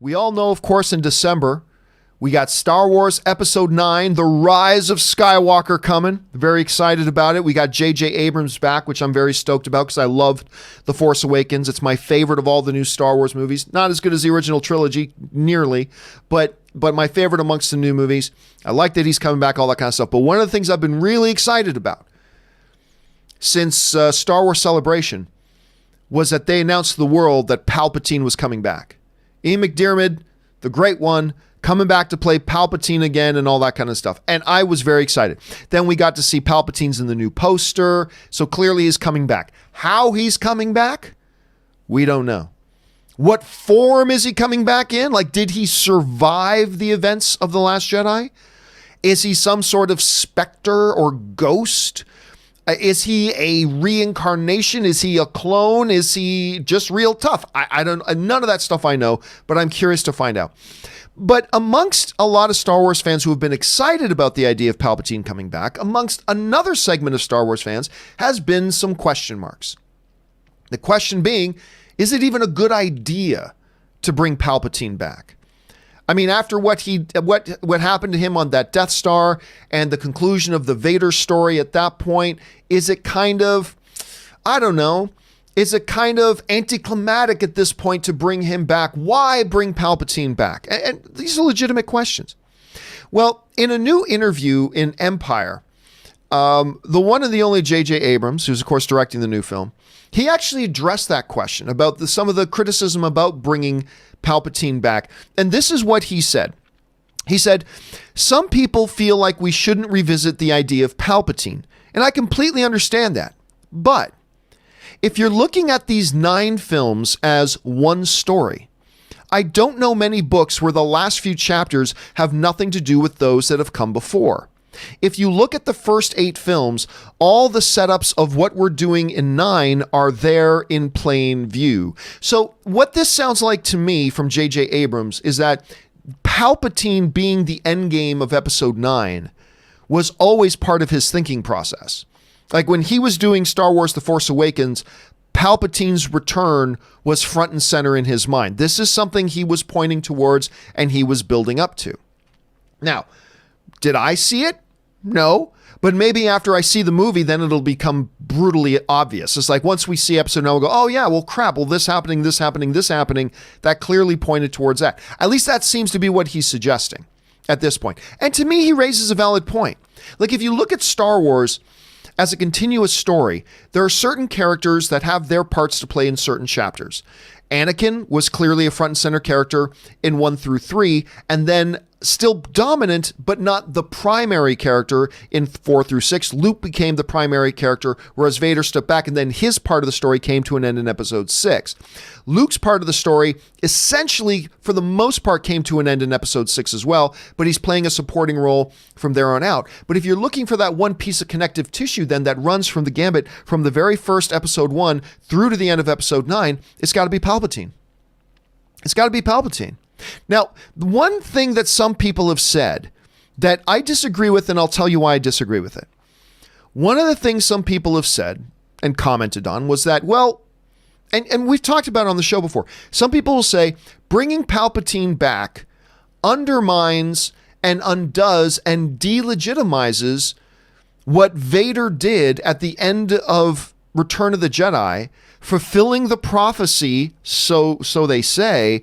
We all know, of course, in December, we got Star Wars Episode 9, The Rise of Skywalker coming. Very excited about it. We got J.J. Abrams back, which I'm very stoked about because I loved The Force Awakens. It's my favorite of all the new Star Wars movies. Not as good as the original trilogy, nearly, but my favorite amongst the new movies. I like that he's coming back, all that kind of stuff. But one of the things I've been really excited about since Star Wars Celebration was that they announced to the world that Palpatine was coming back. Ian McDiarmid, the great one, coming back to play Palpatine again and all that kind of stuff. And I was very excited. Then we got to see Palpatine's in the new poster. So clearly he's coming back. How he's coming back, we don't know. What form is he coming back in? Like, did he survive the events of The Last Jedi? Is he some sort of specter or ghost? Is he a reincarnation? Is he a clone? Is he just real tough? I don't, none of that stuff I know, but I'm curious to find out. But amongst a lot of Star Wars fans who have been excited about the idea of Palpatine coming back, amongst another segment of Star Wars fans has been some question marks. The question being, is it even a good idea to bring Palpatine back? I mean, after what happened to him on that Death Star and the conclusion of the Vader story at that point, is it kind of, I don't know, is it kind of anticlimactic at this point to bring him back? Why bring Palpatine back? And these are legitimate questions. Well, in a new interview in Empire, the one and the only J.J. Abrams, who's of course directing the new film, he actually addressed that question about some of the criticism about bringing Palpatine back. And this is what he said. He said, "Some people feel like we shouldn't revisit the idea of Palpatine. And I completely understand that. But if you're looking at these 9 films as one story, I don't know many books where the last few chapters have nothing to do with those that have come before. If you look at the first 8 films, all the setups of what we're doing in 9 are there in plain view." So what this sounds like to me from J.J. Abrams is that Palpatine being the endgame of Episode 9 was always part of his thinking process. Like when he was doing Star Wars The Force Awakens, Palpatine's return was front and center in his mind. This is something he was pointing towards and he was building up to. Now, did I see it? No. But maybe after I see the movie, then it'll become brutally obvious. It's like once we see episode 9, we'll go, oh yeah, well crap, well this happening, that clearly pointed towards that. At least that seems to be what he's suggesting at this point. And to me, he raises a valid point. Like if you look at Star Wars as a continuous story, there are certain characters that have their parts to play in certain chapters. Anakin was clearly a front and center character in 1 through 3, and then still dominant, but not the primary character in 4 through 6. Luke became the primary character, whereas Vader stepped back, and then his part of the story came to an end in episode 6. Luke's part of the story essentially, for the most part, came to an end in episode 6 as well, but he's playing a supporting role from there on out. But if you're looking for that one piece of connective tissue then that runs from the gambit from the very first episode 1 through to the end of episode 9, it's got to be Palpatine. It's got to be Palpatine. Now, one thing that some people have said that I disagree with, and I'll tell you why I disagree with it. One of the things some people have said and commented on was that, well, and we've talked about it on the show before, some people will say bringing Palpatine back undermines and undoes and delegitimizes what Vader did at the end of Return of the Jedi, fulfilling the prophecy, so they say,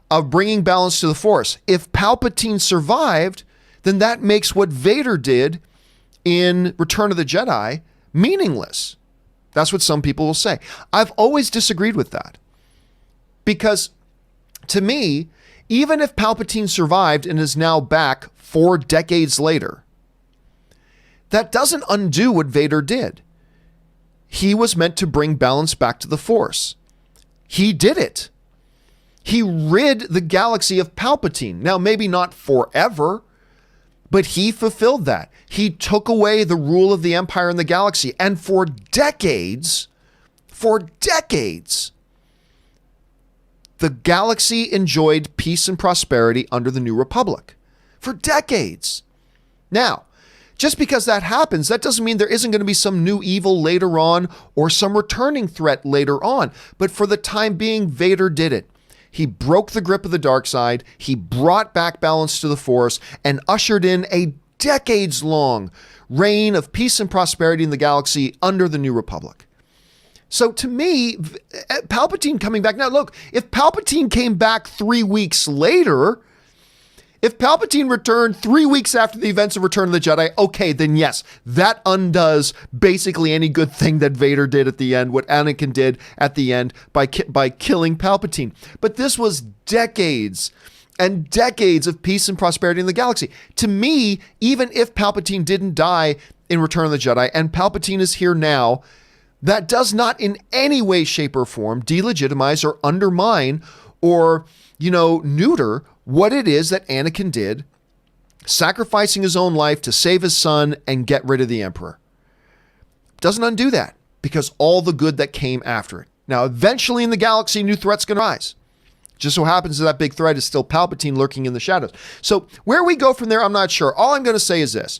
of bringing balance to the Force. If Palpatine survived, then that makes what Vader did in Return of the Jedi meaningless. That's what some people will say. I've always disagreed with that. Because to me, even if Palpatine survived and is now back 4 decades later, that doesn't undo what Vader did. He was meant to bring balance back to the Force. He did it. He rid the galaxy of Palpatine. Now, maybe not forever, but he fulfilled that. He took away the rule of the Empire in the galaxy. And for decades, the galaxy enjoyed peace and prosperity under the New Republic. For decades. Now, just because that happens, that doesn't mean there isn't going to be some new evil later on or some returning threat later on. But for the time being, Vader did it. He broke the grip of the dark side. He brought back balance to the Force and ushered in a decades-long reign of peace and prosperity in the galaxy under the New Republic. So to me, Palpatine coming back. Now, look, if Palpatine came back 3 weeks later, if Palpatine returned 3 weeks after the events of Return of the Jedi, okay, then yes, that undoes basically any good thing that Vader did at the end, what Anakin did at the end by killing Palpatine. But this was decades and decades of peace and prosperity in the galaxy. To me, even if Palpatine didn't die in Return of the Jedi and Palpatine is here now, that does not in any way, shape, or form delegitimize or undermine or, neuter what it is that Anakin did, sacrificing his own life to save his son and get rid of the Emperor. Doesn't undo that, because all the good that came after it. Now, eventually in the galaxy, new threats can rise. Just so happens that big threat is still Palpatine lurking in the shadows. So where we go from there, I'm not sure. All I'm going to say is this.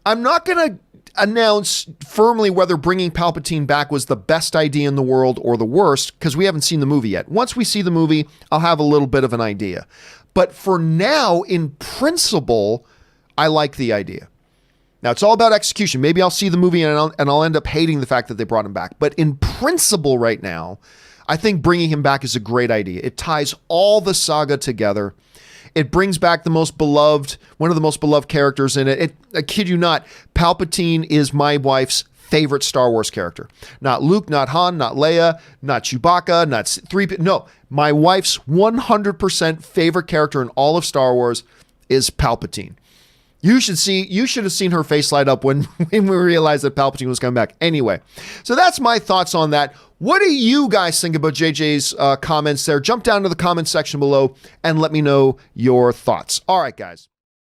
I'm not going to announce firmly whether bringing Palpatine back was the best idea in the world or the worst, because we haven't seen the movie yet. Once we see the movie, I'll have a little bit of an idea. But for now, in principle, I like the idea. Now, it's all about execution. Maybe I'll see the movie and I'll end up hating the fact that they brought him back. But in principle right now, I think bringing him back is a great idea. It ties all the saga together. It brings back one of the most beloved characters in it. I kid you not, Palpatine is my wife's favorite Star Wars character. Not Luke, not Han, not Leia, not Chewbacca, not 3PO. No, my wife's 100% favorite character in all of Star Wars is Palpatine. You should have seen her face light up when we realized that Palpatine was coming back. Anyway, so that's my thoughts on that. What do you guys think about JJ's comments there? Jump down to the comment section below and let me know your thoughts. All right, guys.